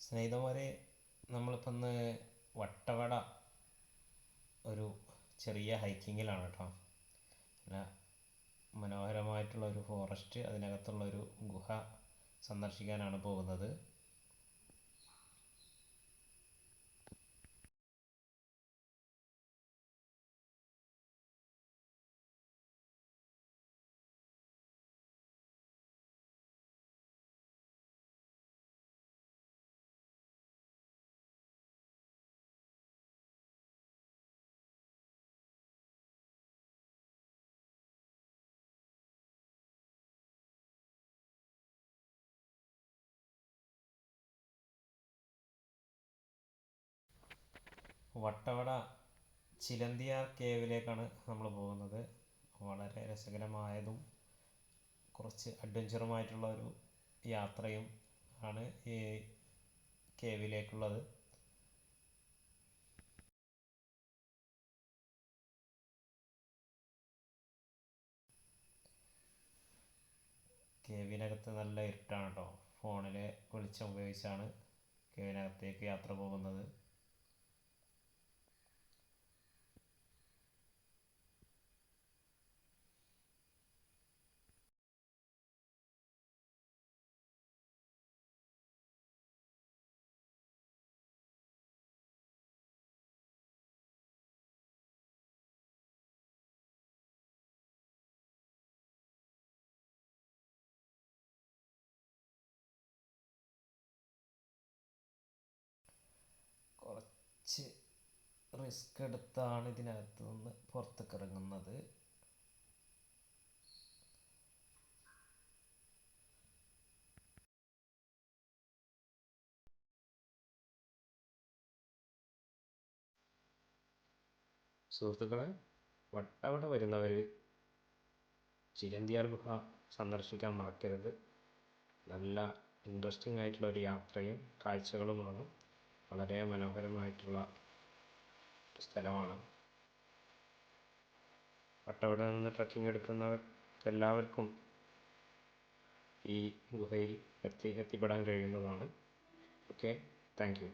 സ്നേഹിതന്മാരെ, നമ്മളിപ്പോൾ ഇന്ന് വട്ടവട ഒരു ചെറിയ ഹൈക്കിങ്ങിലാണ് കേട്ടോ. നല്ല മനോഹരമായിട്ടുള്ള ഒരു ഫോറസ്റ്റ്, അതിനകത്തുള്ള ഒരു ഗുഹ സന്ദർശിക്കാനാണ് പോകുന്നത്. വട്ടവട ചിലന്തിയാർ കേവിലേക്കാണ് നമ്മൾ പോകുന്നത്. വളരെ രസകരമായതും കുറച്ച് അഡ്വഞ്ചറുമായിട്ടുള്ള ഒരു യാത്രയും ആണ് ഈ കേവിലേക്കുള്ളത്. കേവിനകത്ത് നല്ല ഇരുട്ടാണ് കേട്ടോ. ഫോണിലെ വെളിച്ചം ഉപയോഗിച്ചാണ് കേവിനകത്തേക്ക് യാത്ര പോകുന്നത്. കുറച്ച് റിസ്ക് എടുത്താണ് ഇതിനകത്ത് നിന്ന് പുറത്തേക്ക് ഇറങ്ങുന്നത്. സുഹൃത്തുക്കളെ, വട്ടവട വരുന്നവർ ചിലന്തിയാർ ഗുഹ സന്ദർശിക്കാൻ മറക്കരുത്. നല്ല ഇൻട്രസ്റ്റിംഗ് ആയിട്ടുള്ള ഒരു യാത്രയും കാഴ്ചകളുമാണ്. വളരെ മനോഹരമായിട്ടുള്ള സ്ഥലമാണ്. വട്ടവട നിന്ന് ട്രക്കിംഗ് എടുക്കുന്നവർ എല്ലാവർക്കും ഈ ഗുഹയിൽ എത്തിപ്പെടാൻ കഴിയുന്നതാണ്. Okay, thank you.